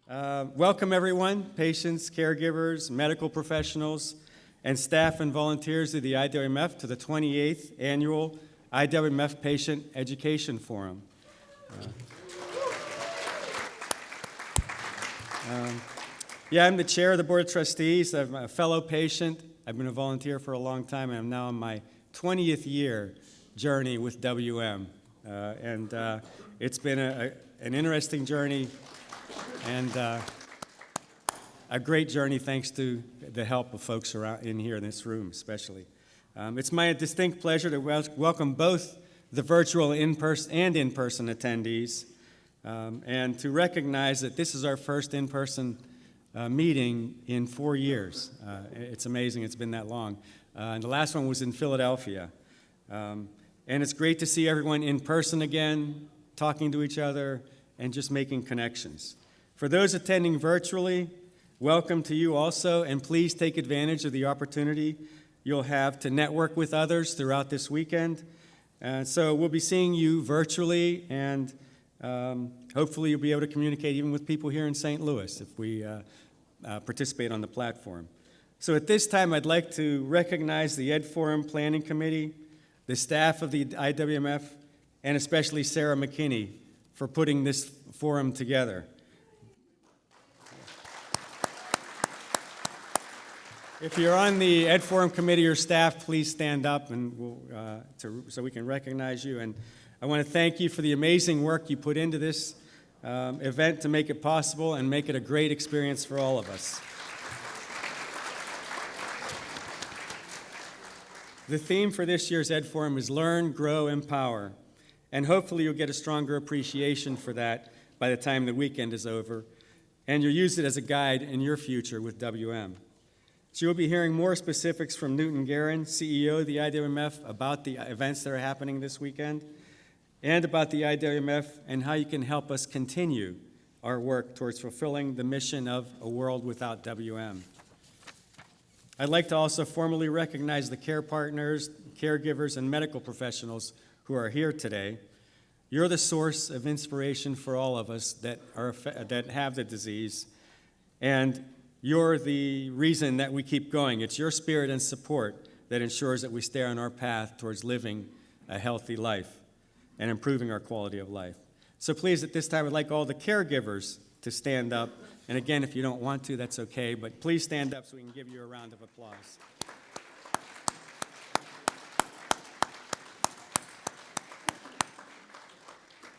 Welcome everyone, patients, caregivers, medical professionals, and staff and volunteers of the IWMF to the 28th Annual IWMF Patient Education Forum. I'm the chair of the Board of Trustees. I'm a fellow patient. I've been a volunteer for a long time, and I'm now on my 20th year journey with WM. It's been an interesting journey and a great journey thanks to the help of folks around in here in this room especially. It's my distinct pleasure to welcome both the virtual in-person attendees and to recognize that this is our first in-person meeting in 4 years. It's amazing it's been that long. And the last one was in Philadelphia. And it's great to see everyone in person again, talking to each other, and just making connections. For those attending virtually, welcome to you also, and please take advantage of the opportunity you'll have to network with others throughout this weekend. So we'll be seeing you virtually, and hopefully you'll be able to communicate even with people here in St. Louis if we participate on the platform. So at this time, I'd like to recognize the Ed Forum Planning Committee, the staff of the IWMF, and especially Sarah McKinney for putting this forum together. If you're on the Ed Forum Committee or staff, please stand up and so we can recognize you. And I want to thank you for the amazing work you put into this event to make it possible and make it a great experience for all of us. The theme for this year's Ed Forum is Learn, Grow, Empower. And hopefully you'll get a stronger appreciation for that by the time the weekend is over. And you'll use it as a guide in your future with WM. So you'll be hearing more specifics from Newton Guerin, CEO of the IWMF, about the events that are happening this weekend, and about the IWMF and how you can help us continue our work towards fulfilling the mission of a world without WM. I'd like to also formally recognize the care partners, caregivers, and medical professionals who are here today. You're the source of inspiration for all of us that have the disease, and you're the reason that we keep going. It's your spirit and support that ensures that we stay on our path towards living a healthy life and improving our quality of life. So please, at this time, I'd like all the caregivers to stand up. And again, if you don't want to, that's okay, but please stand up so we can give you a round of applause.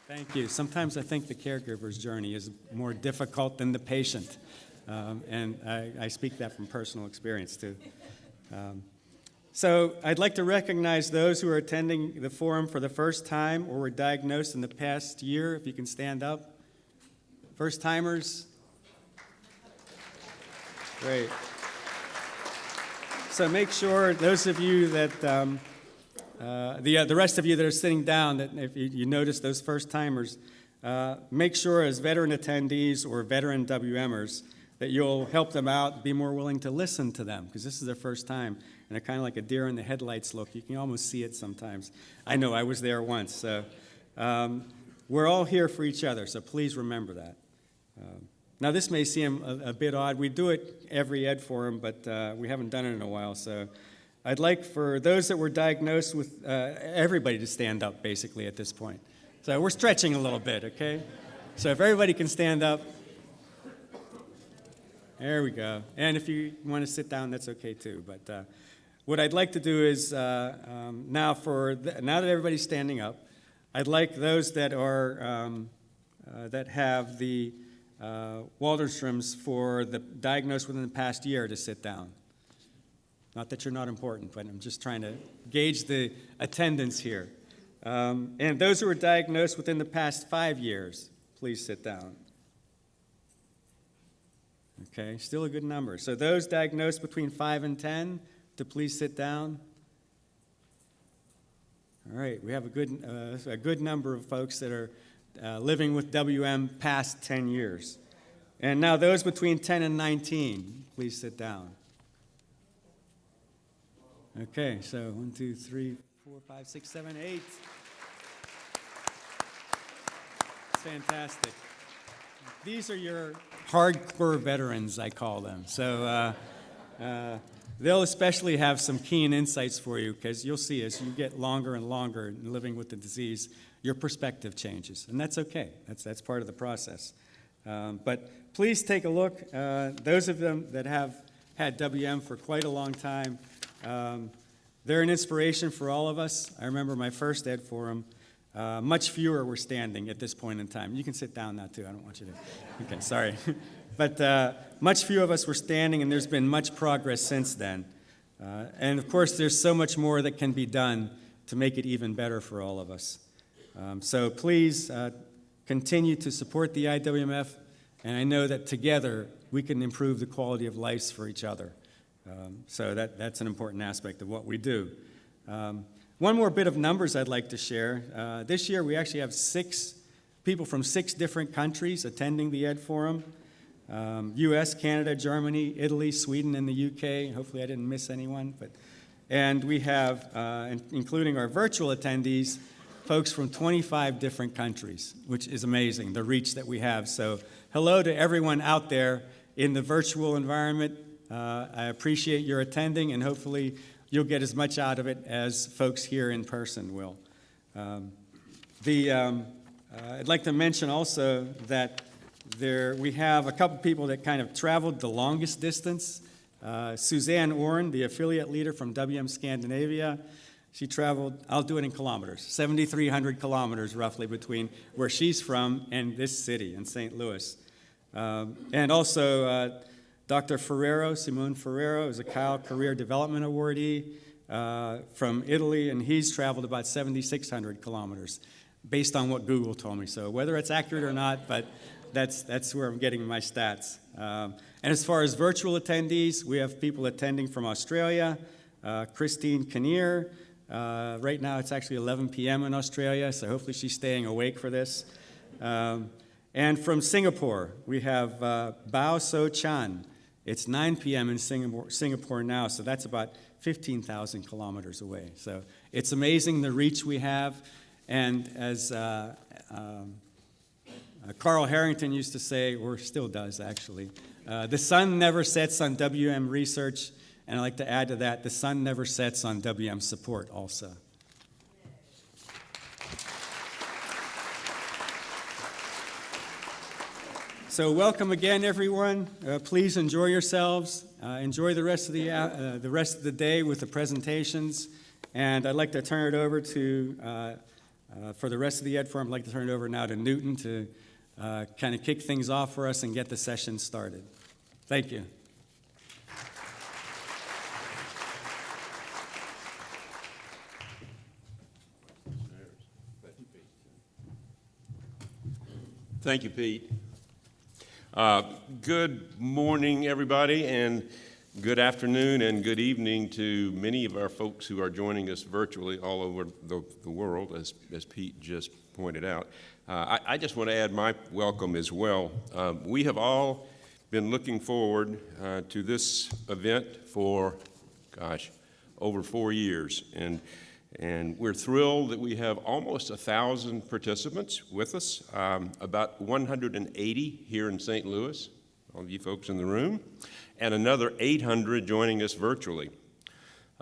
Thank you. Sometimes I think the caregiver's journey is more difficult than the patient. And I speak that from personal experience, too. So I'd like to recognize those who are attending the forum for the first time or were diagnosed in the past year, if you can stand up. First-timers? Great. So make sure, those of you that, the rest of you that are sitting down, that if you notice those first-timers, make sure as veteran attendees or veteran WMers that you'll help them out, be more willing to listen to them, because this is their first time, and they're kind of like a deer in the headlights look. You can almost see it sometimes. I know, I was there once. So we're all here for each other, so please remember that. Now, this may seem a bit odd. We do it every Ed Forum, but we haven't done it in a while, so I'd like for those that were diagnosed with everybody to stand up, basically, at this point. So we're stretching a little bit, okay? So if everybody can stand up. There we go. And if you want to sit down, that's okay too. But what I'd like to do is now that everybody's standing up, I'd like those that are that have the Waldenström's for the diagnosed within the past year to sit down. Not that you're not important, but I'm just trying to gauge the attendance here. And those who are diagnosed within the past 5 years, please sit down. Okay, still a good number. So those diagnosed between 5 and 10, to please sit down. All right, we have a good number of folks that are living with WM past 10 years. And now those between 10 and 19, please sit down. Okay, so 1, 2, 3, 4, 5, 6, 7, 8. It's fantastic. These are your hardcore veterans, I call them. So they'll especially have some keen insights for you, because you'll see as you get longer and longer living with the disease, your perspective changes, and that's okay. That's part of the process. But please take a look. Those of them that have had WM for quite a long time, they're an inspiration for all of us. I remember my first Ed Forum. Much fewer were standing at this point in time. You can sit down now, too. I don't want you to. Okay, sorry. But much fewer of us were standing, and there's been much progress since then. And, of course, there's so much more that can be done to make it even better for all of us. So please continue to support the IWMF, and I know that together we can improve the quality of lives for each other. So that's an important aspect of what we do. One more bit of numbers I'd like to share. This year we actually have 6 people from 6 different countries attending the Ed Forum. US, Canada, Germany, Italy, Sweden, and the UK. Hopefully I didn't miss anyone. And we have, including our virtual attendees, folks from 25 different countries, which is amazing, the reach that we have. So hello to everyone out there in the virtual environment. I appreciate your attending, and hopefully you'll get as much out of it as folks here in person will. I'd like to mention also that we have a couple people that kind of traveled the longest distance. Suzanne Orn, the affiliate leader from WM Scandinavia, she traveled, I'll do it in kilometers, 7,300 kilometers roughly between where she's from and this city in St. Louis. And also Dr. Ferrero, Simone Ferrero, is a Cal Career Development Awardee from Italy, and he's traveled about 7,600 kilometers based on what Google told me. So whether it's accurate or not, but that's where I'm getting my stats. And as far as virtual attendees, we have people attending from Australia, Christine Kinnear. Right now it's actually 11 p.m. in Australia, so hopefully she's staying awake for this. And from Singapore, we have Bao So Chan. It's 9 p.m. in Singapore now, so that's about 15,000 kilometers away. So it's amazing the reach we have. And as Carl Harrington used to say, or still does actually, the sun never sets on WM research, and I'd like to add to that, the sun never sets on WM support also. So welcome again, everyone. Please enjoy yourselves. Enjoy the rest of the day with the presentations. And I'd like to turn it over to, for the rest of the Ed Forum, I'd like to turn it over now to Newton to kind of kick things off for us and get the session started. Thank you. Thank you, Pete. Good morning, everybody, and good afternoon and good evening to many of our folks who are joining us virtually all over the world, as Pete just pointed out. I just want to add my welcome as well. We have all been looking forward to this event for, over 4 years, and we're thrilled that we have almost 1,000 participants with us, about 180 here in St. Louis, all of you folks in the room, and another 800 joining us virtually.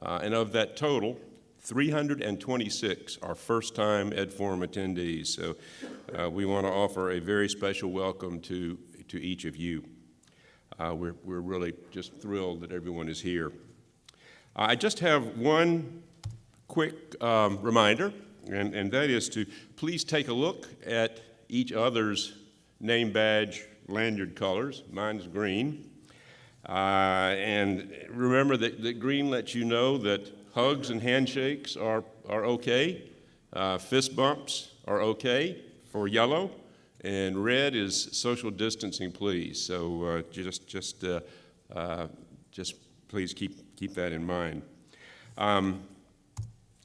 And of that total, 326 are first-time Ed Forum attendees. So we want to offer a very special welcome to each of you. We're really just thrilled that everyone is here. I just have one quick reminder, and that is to please take a look at each other's name badge lanyard colors. Mine's green. And remember that green lets you know that hugs and handshakes are okay. Fist bumps are okay for yellow. And red is social distancing, please. So just please keep that in mind.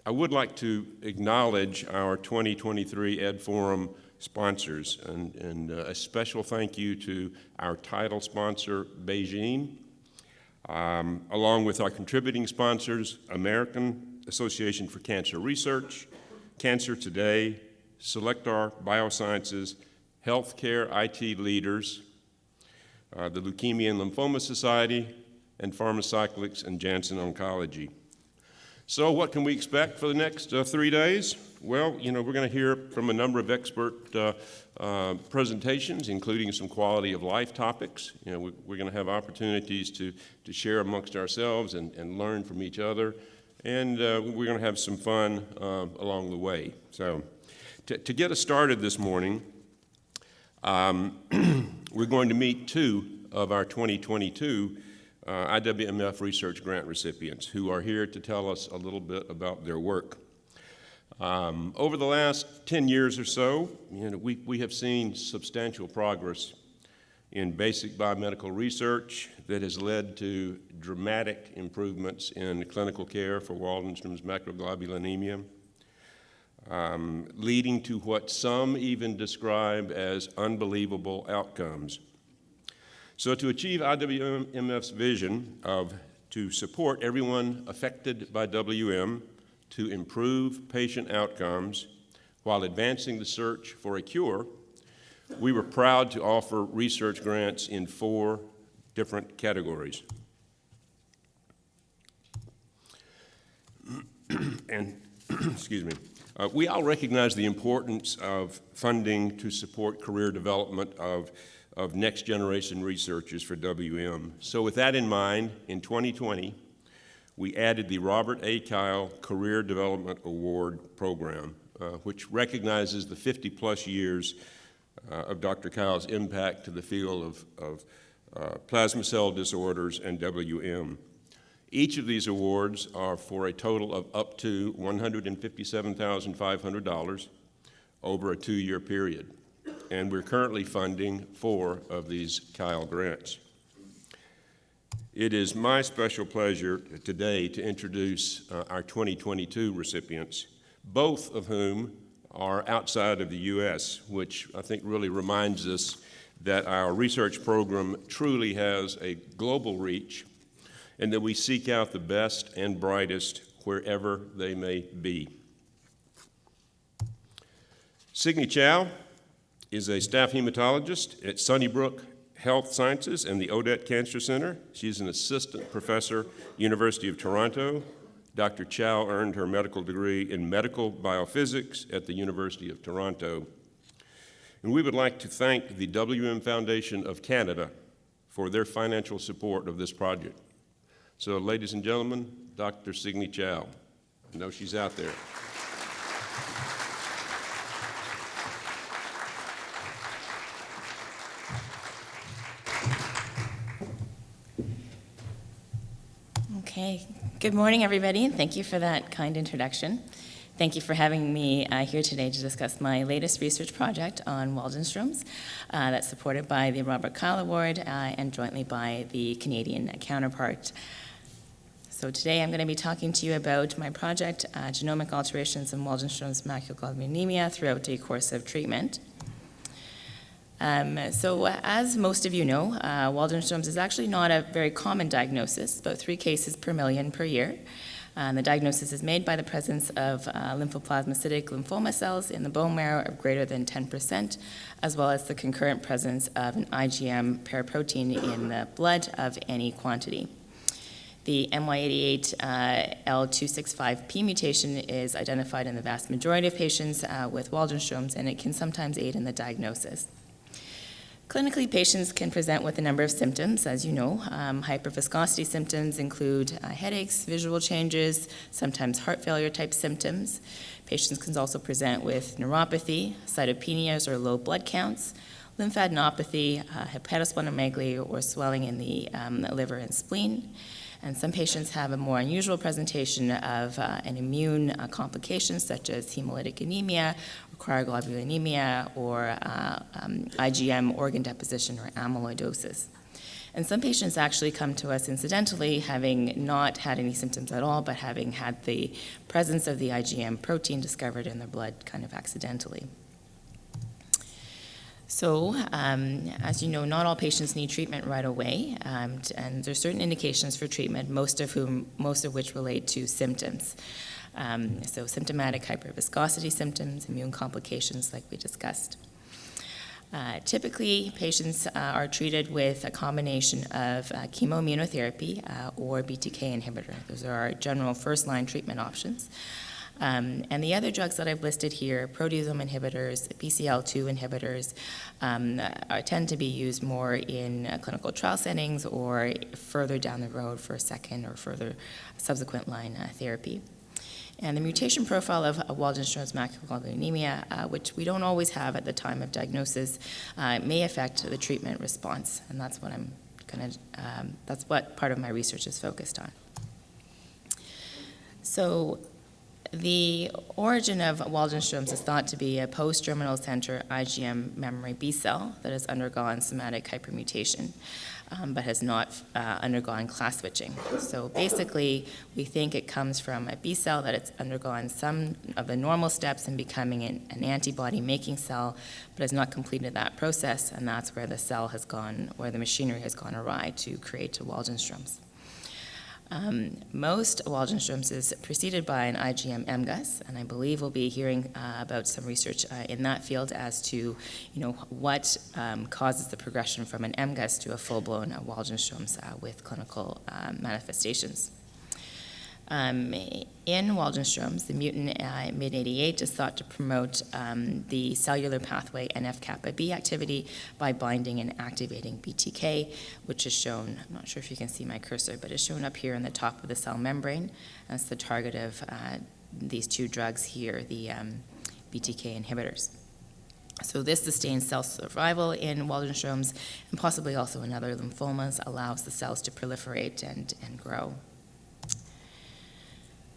I would like to acknowledge our 2023 Ed Forum sponsors, and a special thank you to our title sponsor, Beijing, along with our contributing sponsors, American Association for Cancer Research, Cancer Today, Selectar Biosciences, healthcare IT leaders, the Leukemia and Lymphoma Society, and Pharmacyclics and Janssen Oncology. So what can we expect for the next 3 days? Well, we're going to hear from a number of expert presentations, including some quality of life topics. We're going to have opportunities to share amongst ourselves and learn from each other. And we're going to have some fun along the way. So to get us started this morning, we're going to meet 2 of our 2022 IWMF research grant recipients who are here to tell us a little bit about their work. Over the last 10 years or so, we have seen substantial progress in basic biomedical research that has led to dramatic improvements in clinical care for Waldenstrom's macroglobulinemia, leading to what some even describe as unbelievable outcomes. So to achieve IWMF's vision to support everyone affected by WM, to improve patient outcomes while advancing the search for a cure, we were proud to offer research grants in 4 different categories. And, excuse me, we all recognize the importance of funding to support career development of next-generation researchers for WM. So with that in mind, in 2020, we added the Robert A. Kyle Career Development Award Program, which recognizes the 50-plus years of Dr. Kyle's impact to the field of plasma cell disorders and WM. Each of these awards are for a total of up to $157,500 over a 2-year period. And we're currently funding 4 of these Kyle grants. It is my special pleasure today to introduce our 2022 recipients, both of whom are outside of the U.S., which I think really reminds us that our research program truly has a global reach and that we seek out the best and brightest wherever they may be. Signe Chow is a staff hematologist at Sunnybrook Health Sciences and the Odette Cancer Center. She's an assistant professor, University of Toronto. Dr. Chow earned her medical degree in medical biophysics at the University of Toronto. And we would like to thank the WM Foundation of Canada for their financial support of this project. So, ladies and gentlemen, Dr. Signe Chow. I know she's out there. Okay, good morning, everybody, and thank you for that kind introduction. Thank you for having me here today to discuss my latest research project on Waldenstrom's that's supported by the Robert Kyle Award and jointly by the Canadian counterpart. So today I'm going to be talking to you about my project, Genomic Alterations in Waldenstrom's Macroglobulinemia throughout the course of treatment. So as most of you know, Waldenstrom's is actually not a very common diagnosis, about 3 cases per million per year. The diagnosis is made by the presence of lymphoplasmacytic lymphoma cells in the bone marrow of greater than 10%, as well as the concurrent presence of an IgM paraprotein in the blood of any quantity. The NY88L265P mutation is identified in the vast majority of patients with Waldenstrom's, and it can sometimes aid in the diagnosis. Clinically, patients can present with a number of symptoms, as you know. Hyperviscosity symptoms include headaches, visual changes, sometimes heart failure type symptoms. Patients can also present with neuropathy, cytopenias or low blood counts, lymphadenopathy, hepatosplenomegaly or swelling in the liver and spleen. And some patients have a more unusual presentation of an immune complication such as hemolytic anemia, cryoglobulinemia, or IgM organ deposition or amyloidosis. And some patients actually come to us incidentally having not had any symptoms at all, but having had the presence of the IgM protein discovered in their blood kind of accidentally. So, as you know, not all patients need treatment right away, and there are certain indications for treatment, most of which relate to symptoms. So symptomatic hyperviscosity symptoms, immune complications like we discussed. Typically, patients are treated with a combination of chemoimmunotherapy or BTK inhibitor. Those are our general first-line treatment options. And the other drugs that I've listed here, proteasome inhibitors, BCL2 inhibitors, tend to be used more in clinical trial settings or further down the road for second or further subsequent line therapy. And the mutation profile of Waldenstrom's macroglobulinemia, which we don't always have at the time of diagnosis, may affect the treatment response, and that's what that's what part of my research is focused on. So, the origin of Waldenstrom's is thought to be a post-germinal center IgM memory B cell that has undergone somatic hypermutation, but has not undergone class switching. So basically, we think it comes from a B cell that it's undergone some of the normal steps in becoming an antibody-making cell, but has not completed that process, and that's where the cell has gone, where the machinery has gone awry to create Waldenstrom's. Most Waldenstrom's is preceded by an IgM MGUS, and I believe we'll be hearing about some research in that field as to, what causes the progression from an MGUS to a full-blown Waldenstrom's with clinical manifestations. In Waldenstrom's, the mutant MYD88 is thought to promote the cellular pathway NF-kappa B activity by binding and activating BTK, which is shown, I'm not sure if you can see my cursor, but it's shown up here in the top of the cell membrane. That's the target of these two drugs here, the BTK inhibitors. So this sustained cell survival in Waldenstrom's, and possibly also in other lymphomas, allows the cells to proliferate and grow.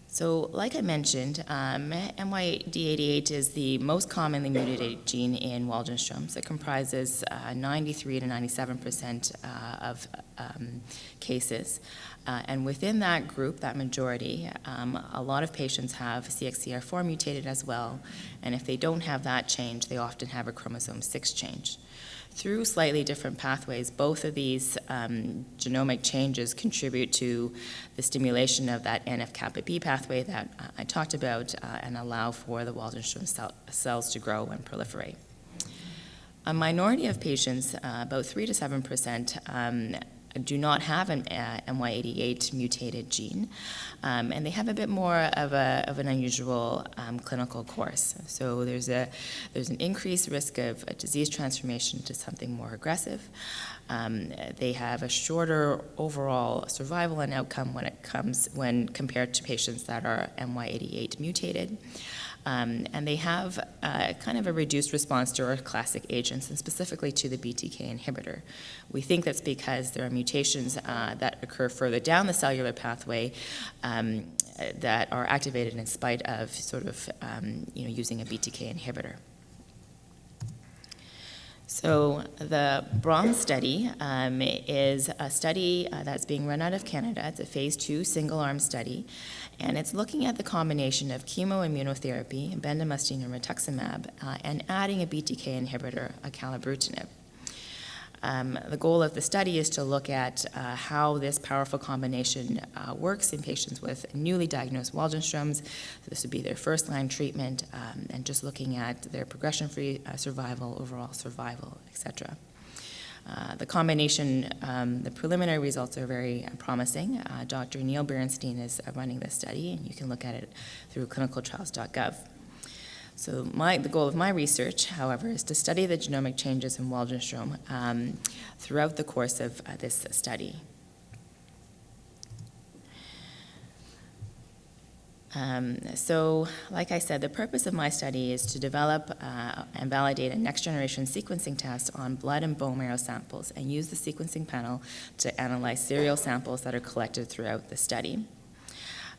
So, like I mentioned, MYD88 is the most commonly mutated gene in Waldenstrom's. It comprises 93 to 97% of cases. And within that group, that majority, a lot of patients have CXCR4 mutated as well. And if they don't have that change, they often have a chromosome 6 change. Through slightly different pathways, both of these genomic changes contribute to the stimulation of that NF-kappa B pathway that I talked about and allow for the Waldenstrom's cells to grow and proliferate. A minority of patients, about 3 to 7%, do not have an MY88 mutated gene, and they have a bit more of an unusual clinical course. So there's an increased risk of a disease transformation to something more aggressive. They have a shorter overall survival and outcome when compared to patients that are MY88 mutated. And they have kind of a reduced response to our classic agents, and specifically to the BTK inhibitor. We think that's because there are mutations that occur further down the cellular pathway that are activated in spite of sort of using a BTK inhibitor. So the BROM study is a study that's being run out of Canada. It's a phase 2 single-arm study, and it's looking at the combination of chemoimmunotherapy, bendamustine and rituximab, and adding a BTK inhibitor, acalabrutinib. The goal of the study is to look at how this powerful combination works in patients with newly diagnosed Waldenstrom's. So this would be their first-line treatment, and just looking at their progression-free survival, overall survival, etc. The combination, the preliminary results are very promising. Dr. Neil Berenstein is running this study, and you can look at it through clinicaltrials.gov. So the goal of my research, however, is to study the genomic changes in Waldenstrom throughout the course of this study. So, like I said, the purpose of my study is to develop and validate a next-generation sequencing test on blood and bone marrow samples and use the sequencing panel to analyze serial samples that are collected throughout the study.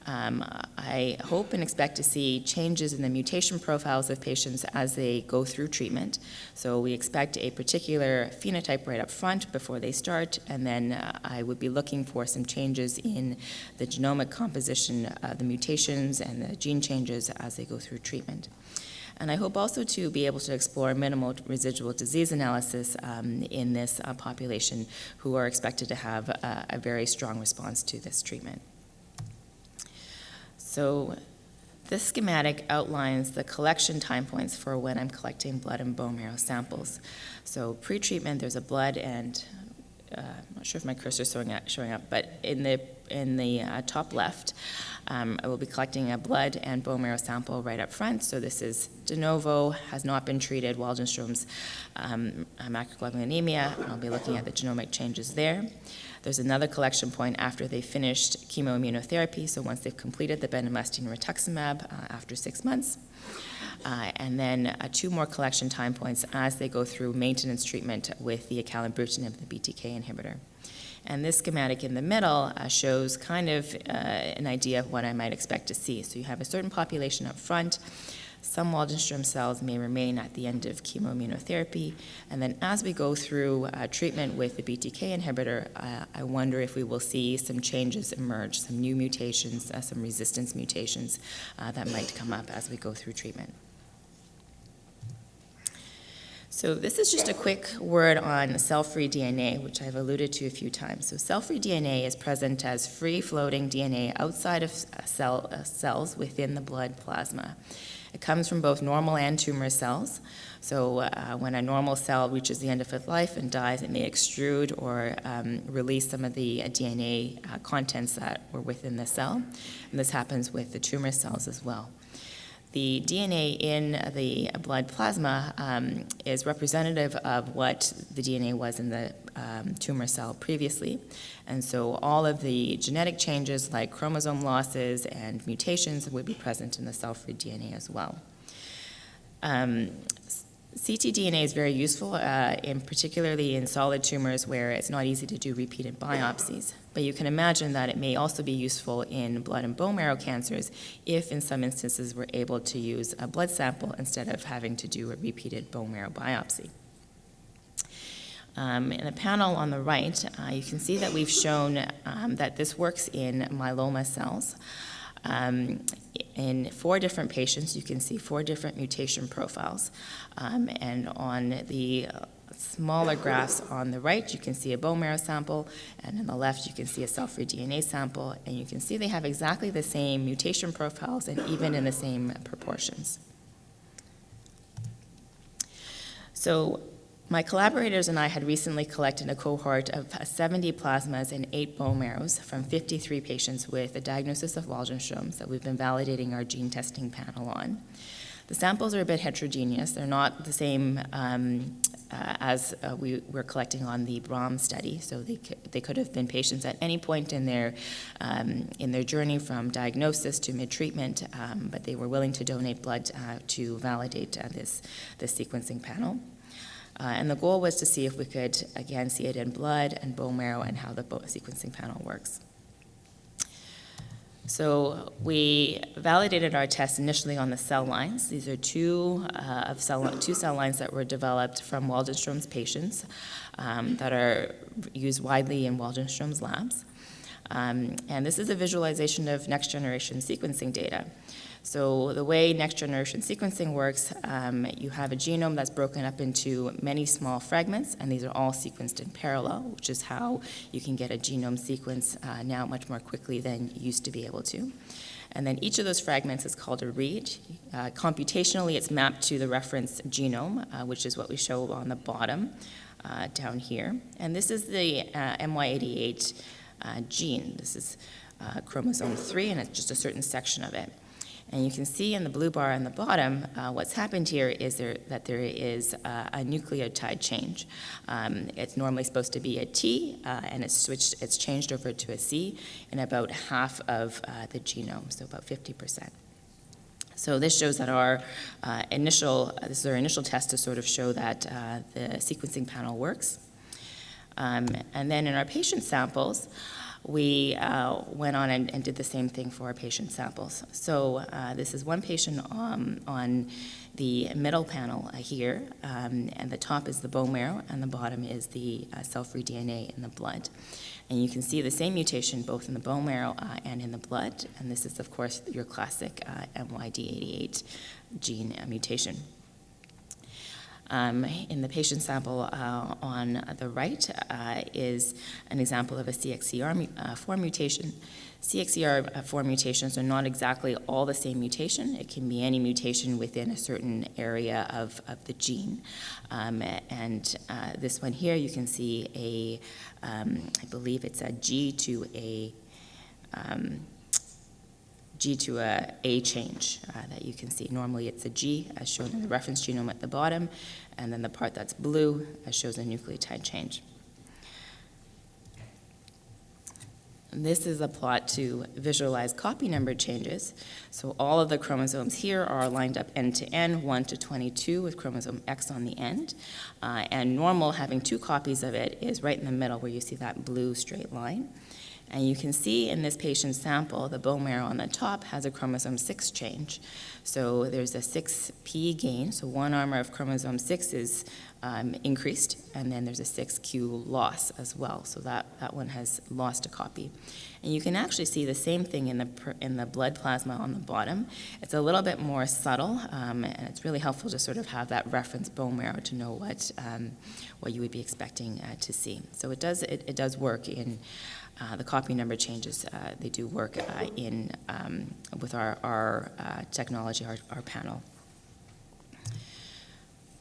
I hope and expect to see changes in the mutation profiles of patients as they go through treatment. So we expect a particular phenotype right up front before they start, and then I would be looking for some changes in the genomic composition of the mutations and the gene changes as they go through treatment. And I hope also to be able to explore minimal residual disease analysis in this population who are expected to have a very strong response to this treatment. So This schematic outlines the collection time points for when I'm collecting blood and bone marrow samples. So pre-treatment, there's a blood and, I'm not sure if my cursor is showing up, but in the top left, I will be collecting a blood and bone marrow sample right up front. So this is de novo, has not been treated, Waldenstrom's macroglobulinemia, and I'll be looking at the genomic changes there. There's another collection point after they finished chemoimmunotherapy, so once they've completed the bendamustine rituximab after 6 months. And then 2 more collection time points as they go through maintenance treatment with the acalabrutinib, the BTK inhibitor. And this schematic in the middle shows kind of an idea of what I might expect to see. So you have a certain population up front. Some Waldenstrom cells may remain at the end of chemoimmunotherapy. And then as we go through treatment with the BTK inhibitor, I wonder if we will see some changes emerge, some new mutations, some resistance mutations that might come up as we go through treatment. So this is just a quick word on cell-free DNA, which I've alluded to a few times. So cell-free DNA is present as free-floating DNA outside of cells within the blood plasma. It comes from both normal and tumor cells. So when a normal cell reaches the end of its life and dies, it may extrude or release some of the DNA contents that were within the cell. And this happens with the tumor cells as well. The DNA in the blood plasma is representative of what the DNA was in the tumor cell previously. And so all of the genetic changes like chromosome losses and mutations would be present in the cell-free DNA as well. ctDNA is very useful, particularly in solid tumors where it's not easy to do repeated biopsies. But you can imagine that it may also be useful in blood and bone marrow cancers if in some instances we're able to use a blood sample instead of having to do a repeated bone marrow biopsy. In the panel on the right, you can see that we've shown that this works in myeloma cells. In 4 different patients, you can see 4 different mutation profiles. And on the smaller graphs on the right, you can see a bone marrow sample, and on the left, you can see a cell-free DNA sample, and you can see they have exactly the same mutation profiles and even in the same proportions. So my collaborators and I had recently collected a cohort of 70 plasmas and 8 bone marrows from 53 patients with a diagnosis of Waldenstrom's that we've been validating our gene testing panel on. The samples are a bit heterogeneous. They're not the same as we were collecting on the BROM study, so they could have been patients at any point in their journey from diagnosis to mid-treatment, but they were willing to donate blood to validate this sequencing panel. And the goal was to see if we could, again, see it in blood and bone marrow and how the sequencing panel works. So we validated our test initially on the cell lines. These are two cell lines that were developed from Waldenstrom's patients that are used widely in Waldenstrom's labs. And this is a visualization of next-generation sequencing data. So the way next-generation sequencing works, you have a genome that's broken up into many small fragments, and these are all sequenced in parallel, which is how you can get a genome sequence now much more quickly than you used to be able to. And then each of those fragments is called a read. Computationally, it's mapped to the reference genome, which is what we show on the bottom down here. And this is the MY88 gene. This is chromosome 3, and it's just a certain section of it. And you can see in the blue bar on the bottom, what's happened here is that there is a nucleotide change. It's normally supposed to be a T, and it's changed over to a C in about half of the genome, so about 50%. So this shows that this is our initial test to sort of show that the sequencing panel works. And then in our patient samples, we went on and did the same thing for our patient samples. So this is one patient on the middle panel here, and the top is the bone marrow, and the bottom is the cell-free DNA in the blood. And you can see the same mutation both in the bone marrow and in the blood, and this is, of course, your classic MYD88 gene mutation. In the patient sample on the right is an example of a CXCR4 mutation. CXCR4 mutations are not exactly all the same mutation. It can be any mutation within a certain area of the gene. This one here, you can see I believe it's a G to a change that you can see. Normally it's a G, as shown in the reference genome at the bottom, and then the part that's blue shows a nucleotide change. This is a plot to visualize copy number changes. So all of the chromosomes here are lined up end to end, 1 to 22, with chromosome X on the end. And normal, having 2 copies of it, is right in the middle where you see that blue straight line. And you can see in this patient's sample, the bone marrow on the top has a chromosome 6 change. So there's a 6p gain, so one armor of chromosome 6 is increased, and then there's a 6q loss as well. So that one has lost a copy. And you can actually see the same thing in the blood plasma on the bottom. It's a little bit more subtle, and it's really helpful to sort of have that reference bone marrow to know what you would be expecting to see. So it does work in the copy number changes. They do work with our technology, our panel.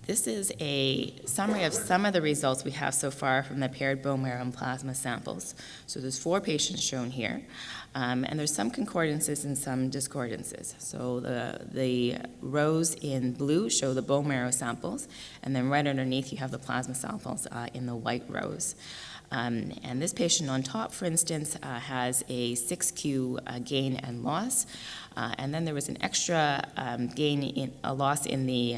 This is a summary of some of the results we have so far from the paired bone marrow and plasma samples. So there's 4 patients shown here, and there's some concordances and some discordances. So the rows in blue show the bone marrow samples, and then right underneath you have the plasma samples in the white rows. And this patient on top, for instance, has a 6q gain and loss. And then there was an extra a loss in the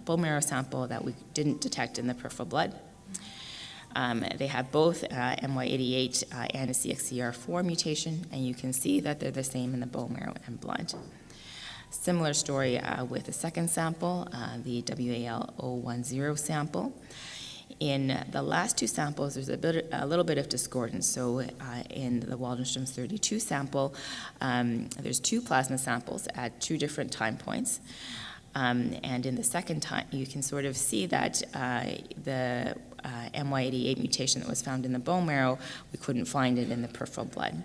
bone marrow sample that we didn't detect in the peripheral blood. They have both MY88 and a CXCR4 mutation, and you can see that they're the same in the bone marrow and blood. Similar story with the second sample, the WAL010 sample. In the last 2 samples, there's a little bit of discordance. So in the Waldenstrom's 32 sample, there's 2 plasma samples at 2 different time points. And in the second time, you can sort of see that the MY88 mutation that was found in the bone marrow, we couldn't find it in the peripheral blood.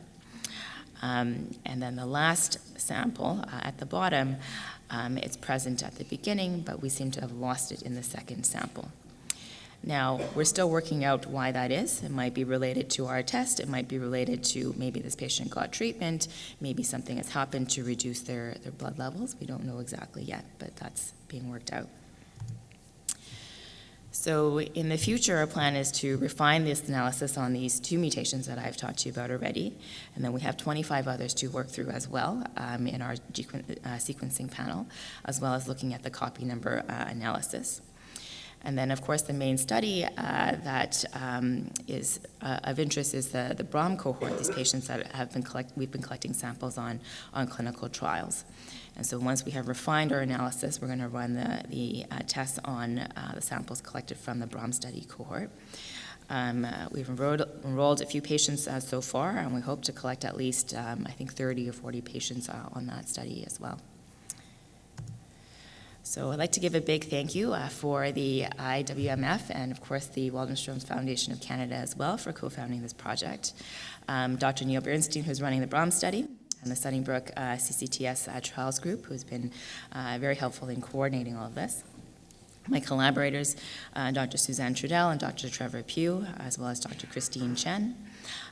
And then the last sample at the bottom, it's present at the beginning, but we seem to have lost it in the second sample. Now, we're still working out why that is. It might be related to our test. It might be related to maybe this patient got treatment. Maybe something has happened to reduce their blood levels. We don't know exactly yet, but that's being worked out. So in the future, our plan is to refine this analysis on these 2 mutations that I've talked to you about already. And then we have 25 others to work through as well in our sequencing panel, as well as looking at the copy number analysis. And then, of course, the main study that is of interest is the BROM cohort, these patients that we've been collecting samples on clinical trials. And so once we have refined our analysis, we're going to run the tests on the samples collected from the BROM study cohort. We've enrolled a few patients so far, and we hope to collect at least, I think, 30 or 40 patients on that study as well. So I'd like to give a big thank you for the IWMF and, of course, the Waldenstrom's Foundation of Canada as well for co-founding this project. Dr. Neil Bernstein, who's running the BROM study, and the Sunnybrook CCTS Trials Group, who's been very helpful in coordinating all of this. My collaborators, Dr. Suzanne Trudell and Dr. Trevor Pugh, as well as Dr. Christine Chen.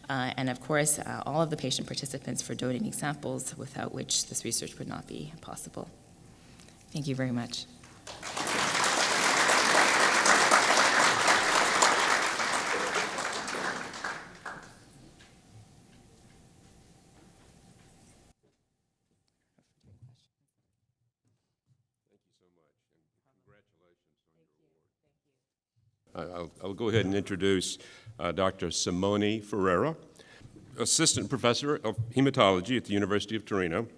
And, of course, all of the patient participants for donating samples, without which this research would not be possible. Thank you very much. I'll go ahead and introduce Dr. Simone Ferreira, Assistant Professor of Hematology at the University of Torino,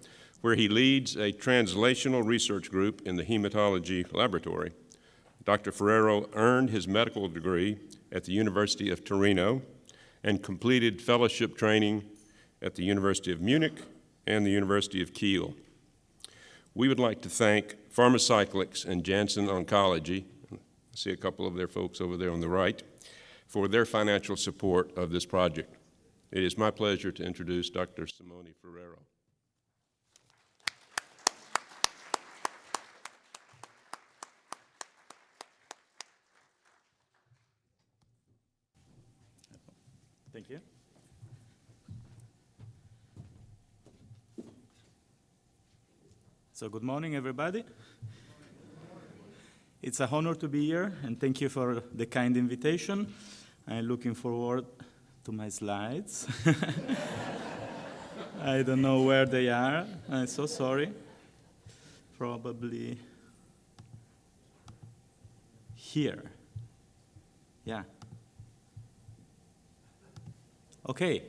where he leads a translational research group in the hematology laboratory. Dr. Ferreira earned his medical degree at the University of Torino and completed fellowship training at the University of Munich and the University of Kiel. We would like to thank Pharmacyclics and Janssen Oncology, see a couple of their folks over there on the right, for their financial support of this project. It is my pleasure to introduce Dr. Simone Ferrero. Thank you. So good morning, everybody. It's an honor to be here, and thank you for the kind invitation. I'm looking forward to my slides. I don't know where they are. I'm so sorry. Probably here. Yeah. Okay.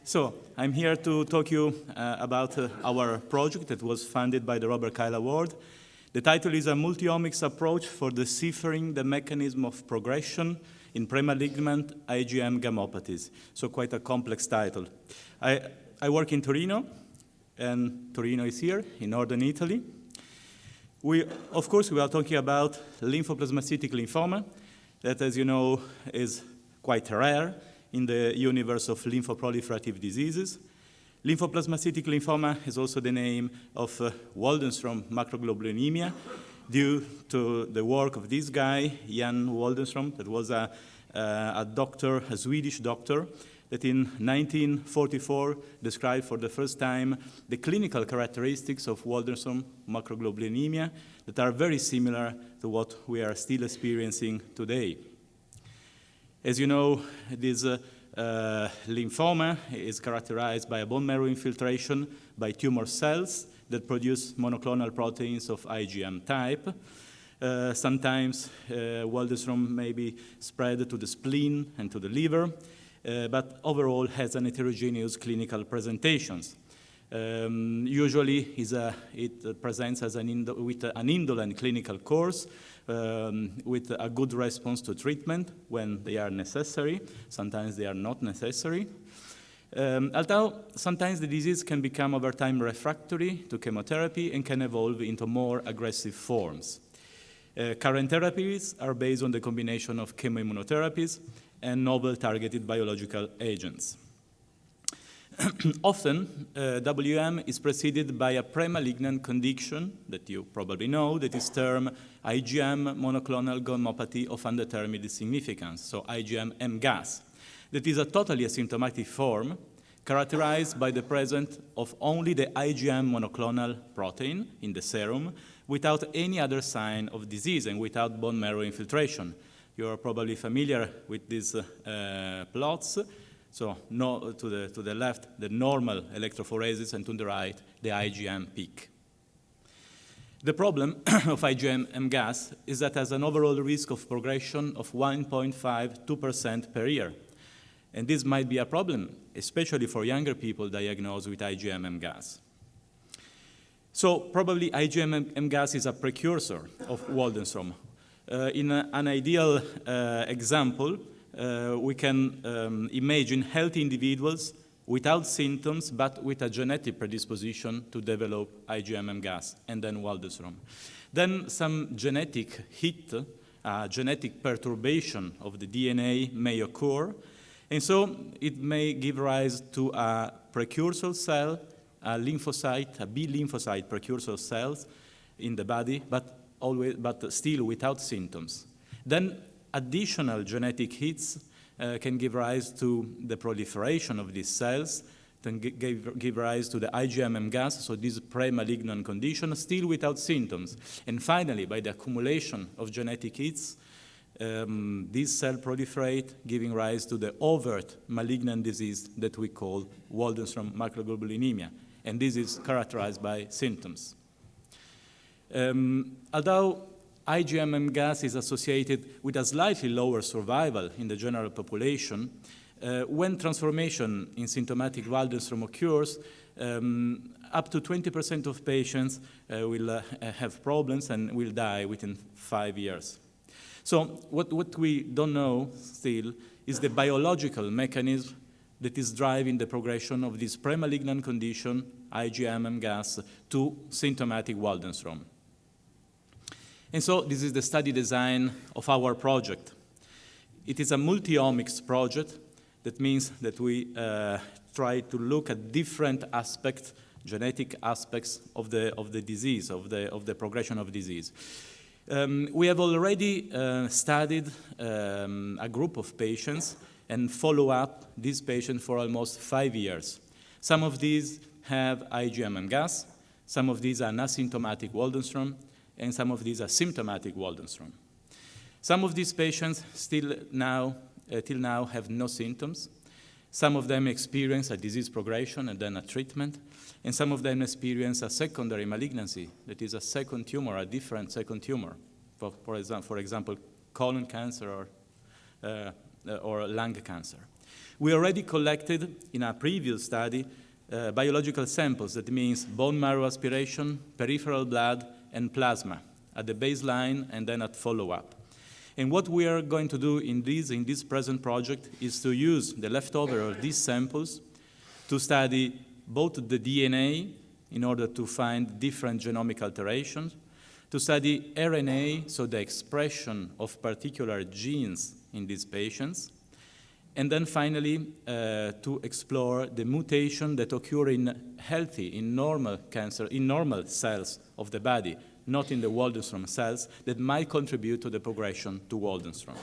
So I'm here to talk to you about our project that was funded by the Robert Kyle Award. The title is A Multi-omics Approach for Deciphering the Mechanism of Progression in Premalignant IgM Gammopathies. So quite a complex title. I work in Torino, and Torino is here in northern Italy. Of course, we are talking about lymphoplasmacytic lymphoma, that, as you know, is quite rare in the universe of lymphoproliferative diseases. Lymphoplasmacytic lymphoma is also the name of Waldenstrom macroglobulinemia, due to the work of this guy, Jan Waldenstrom, that was a doctor, a Swedish doctor, that in 1944 described for the first time the clinical characteristics of Waldenstrom macroglobulinemia that are very similar to what we are still experiencing today. As you know, this lymphoma is characterized by a bone marrow infiltration by tumor cells that produce monoclonal proteins of IgM type. Sometimes Waldenstrom may be spread to the spleen and to the liver, but overall has an heterogeneous clinical presentations. Usually it presents as with an indolent clinical course, with a good response to treatment when they are necessary. Sometimes they are not necessary. Although sometimes the disease can become over time refractory to chemotherapy and can evolve into more aggressive forms. Current therapies are based on the combination of chemoimmunotherapies and novel targeted biological agents. Often, WM is preceded by a premalignant condition that you probably know that is termed IgM monoclonal gammopathy of undetermined significance, so IgM MGAS. That is a totally asymptomatic form characterized by the presence of only the IgM monoclonal protein in the serum without any other sign of disease and without bone marrow infiltration. You are probably familiar with these plots. So to the left, the normal electrophoresis, and to the right, the IgM peak. The problem of IgM MGAS is that it has an overall risk of progression of 1.52% per year. And this might be a problem, especially for younger people diagnosed with IgM MGAS. So probably IgM MGAS is a precursor of Waldenstrom. In an ideal example, we can imagine healthy individuals without symptoms, but with a genetic predisposition to develop IgM MGAS, and then Waldenstrom. Then some genetic hit, genetic perturbation of the DNA may occur, and so it may give rise to a precursor cell, a lymphocyte, a B lymphocyte precursor cells in the body, but still without symptoms. Then additional genetic hits can give rise to the proliferation of these cells, then give rise to the IgM MGAS, so this pre-malignant condition, still without symptoms. And finally, by the accumulation of genetic hits, these cells proliferate, giving rise to the overt malignant disease that we call Waldenstrom macroglobulinemia. And this is characterized by symptoms. Although IgM MGAS is associated with a slightly lower survival in the general population, when transformation in symptomatic Waldenstrom occurs, up to 20% of patients will have problems and will die within 5 years. So what we don't know still is the biological mechanism that is driving the progression of this premalignant condition, IgM MGAS, to symptomatic Waldenstrom. And so this is the study design of our project. It is a multi-omics project. That means that we try to look at different aspects, genetic aspects of the disease, of the progression of disease. We have already studied a group of patients and follow up these patients for almost 5 years. Some of these have IgM gas, some of these are asymptomatic Waldenstrom, and some of these are symptomatic Waldenstrom. Some of these patients till now have no symptoms. Some of them experience a disease progression and then a treatment, and some of them experience a secondary malignancy, that is a second tumor, a different second tumor, for example, colon cancer or lung cancer. We already collected in a previous study biological samples, that means bone marrow aspiration, peripheral blood, and plasma at the baseline and then at follow-up. And what we are going to do in this present project is to use the leftover of these samples to study both the DNA in order to find different genomic alterations, to study RNA, so the expression of particular genes in these patients, and then finally to explore the mutation that occur in healthy, in normal cancer, in normal cells of the body, not in the Waldenstrom cells, that might contribute to the progression to Waldenstrom.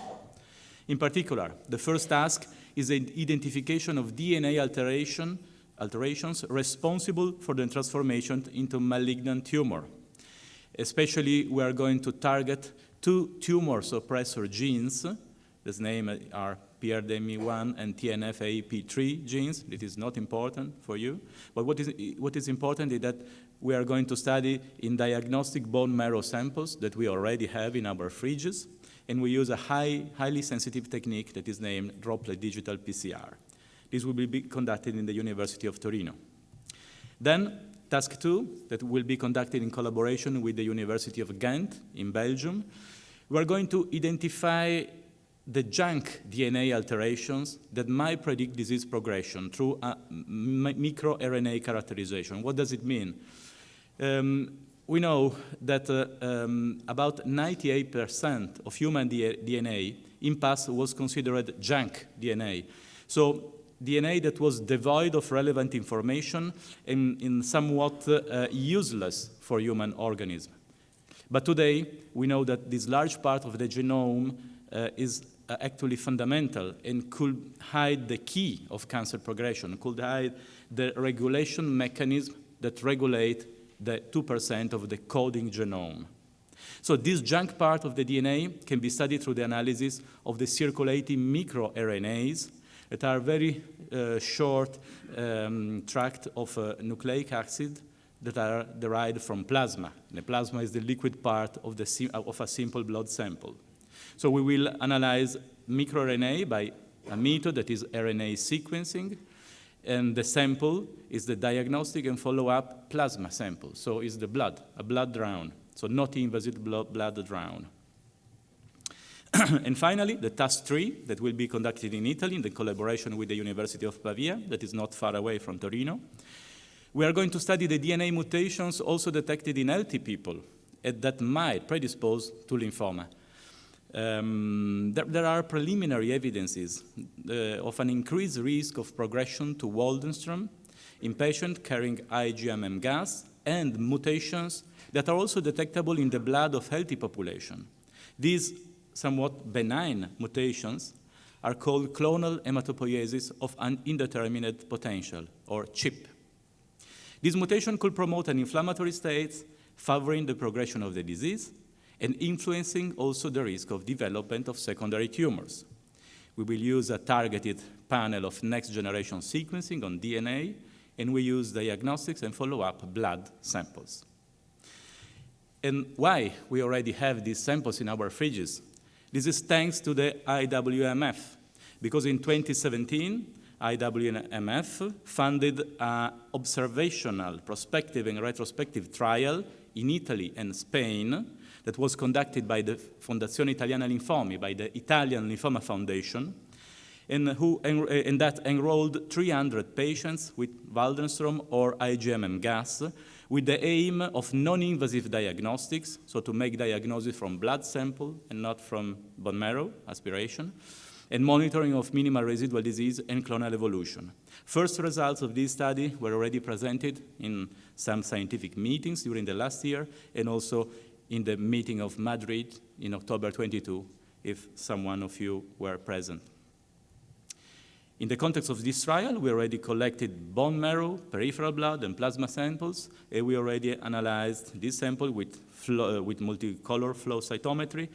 In particular, the first task is the identification of DNA alterations responsible for the transformation into malignant tumor. Especially, we are going to target 2 tumor suppressor genes. These names are PRDM1 and TNF-AP3 genes. It is not important for you. But what is important is that we are going to study in diagnostic bone marrow samples that we already have in our fridges, and we use a highly sensitive technique that is named droplet digital PCR. This will be conducted in the University of Torino. Then, task 2, that will be conducted in collaboration with the University of Ghent in Belgium. We are going to identify the junk DNA alterations that might predict disease progression through a microRNA characterization. What does it mean? We know that about 98% of human DNA in past was considered junk DNA. So DNA that was devoid of relevant information and somewhat useless for human organism. But today, we know that this large part of the genome is actually fundamental and could hide the key of cancer progression, could hide the regulation mechanism that regulate the 2% of the coding genome. So this junk part of the DNA can be studied through the analysis of the circulating microRNAs that are very short tract of nucleic acid that are derived from plasma. And the plasma is the liquid part of a simple blood sample. So we will analyze microRNA by a method that is RNA sequencing, and the sample is the diagnostic and follow-up plasma sample. So it's the blood, a blood drawn, so not invasive blood drawn. And finally, the task 3 that will be conducted in Italy in the collaboration with the University of Pavia, that is not far away from Torino. We are going to study the DNA mutations also detected in healthy people that might predispose to lymphoma. There are preliminary evidences of an increased risk of progression to Waldenstrom in patients carrying IgM gas and mutations that are also detectable in the blood of healthy population. These somewhat benign mutations are called clonal hematopoiesis of an indeterminate potential, or CHIP. This mutation could promote an inflammatory state, favoring the progression of the disease, and influencing also the risk of development of secondary tumors. We will use a targeted panel of next-generation sequencing on DNA, and we use diagnostics and follow-up blood samples. And why we already have these samples in our fridges? This is thanks to the IWMF, because in 2017, IWMF funded an observational, prospective, and retrospective trial in Italy and Spain that was conducted by the Fondazione Italiana Linfomi, by the Italian Lymphoma Foundation, and that enrolled 300 patients with Waldenstrom or IgM gas with the aim of non-invasive diagnostics, so to make diagnosis from blood sample and not from bone marrow aspiration, and monitoring of minimal residual disease and clonal evolution. First results of this study were already presented in some scientific meetings during the last year, and also in the meeting of Madrid in October 22, if someone of you were present. In the context of this trial, we already collected bone marrow, peripheral blood, and plasma samples, and we already analyzed this sample with multicolor flow cytometry,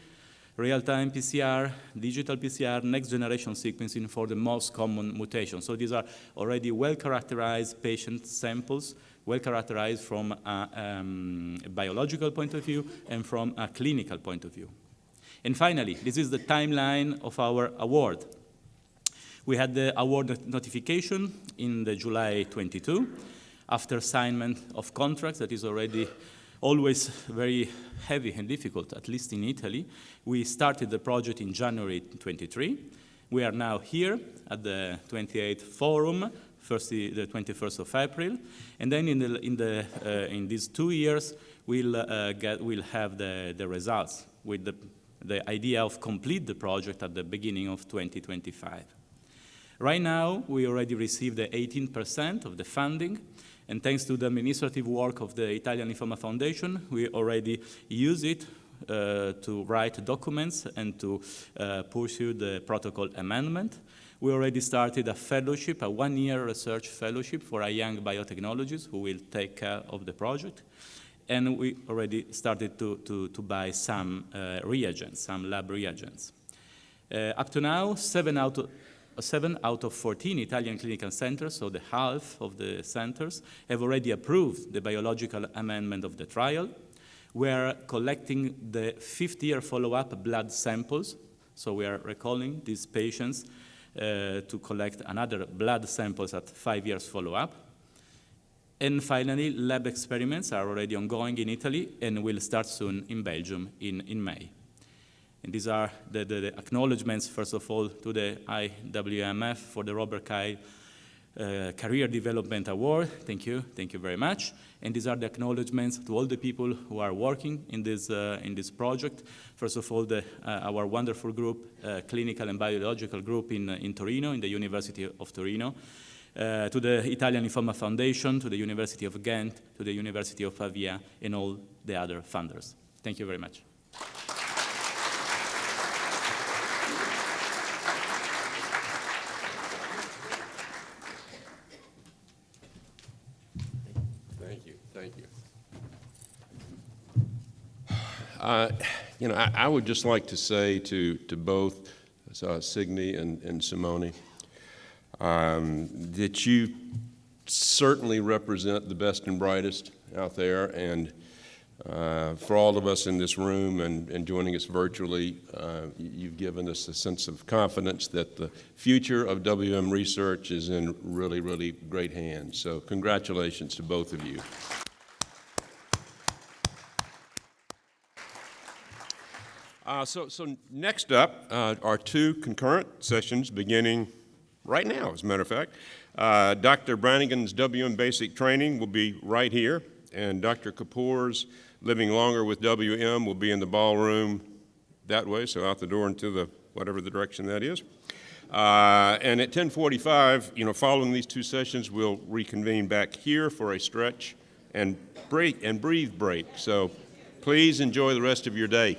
real-time PCR, digital PCR, next-generation sequencing for the most common mutations. So these are already well-characterized patient samples, well-characterized from a biological point of view and from a clinical point of view. And finally, this is the timeline of our award. We had the award notification in the July 22, after assignment of contracts that is already always very heavy and difficult, at least in Italy. We started the project in January 23. We are now here at the 28th forum, the 21st of April, and then in these 2 years, we'll have the results with the idea of complete the project at the beginning of 2025. Right now, we already received the 18% of the funding, and thanks to the administrative work of the Italian Lymphoma Foundation, we already use it to write documents and to pursue the protocol amendment. We already started a fellowship, a one-year research fellowship for a young biotechnologist who will take care of the project. And we already started to buy some reagents, some lab reagents. Up to now, 7 out of 14 Italian clinical centers, so the half of the centers, have already approved the biological amendment of the trial. We are collecting the 5th-year follow-up blood samples, so we are recalling these patients to collect another blood samples at 5 years follow-up. And finally, lab experiments are already ongoing in Italy and will start soon in Belgium in May. And these are the acknowledgements, first of all, to the IWMF for the Robert Kyle Career Development Award. Thank you very much. And these are the acknowledgements to all the people who are working in this project. First of all, our wonderful group, clinical and biological group in Torino, in the University of Torino, to the Italian Lymphoma Foundation, to the University of Ghent, to the University of Pavia, and all the other funders. Thank you very much. Thank you. I would just like to say to both Signe and Simone that you certainly represent the best and brightest out there, and for all of us in this room and joining us virtually, you've given us a sense of confidence that the future of WM research is in really, really great hands. So congratulations to both of you. So next up are 2 concurrent sessions beginning right now, as a matter of fact. Dr. Brannigan's WM basic training will be right here, and Dr. Kapoor's Living Longer with WM will be in the ballroom that way, so out the door into whatever the direction that is. And at 10:45, following these 2 sessions, we'll reconvene back here for a stretch and breathe break. So please enjoy the rest of your day.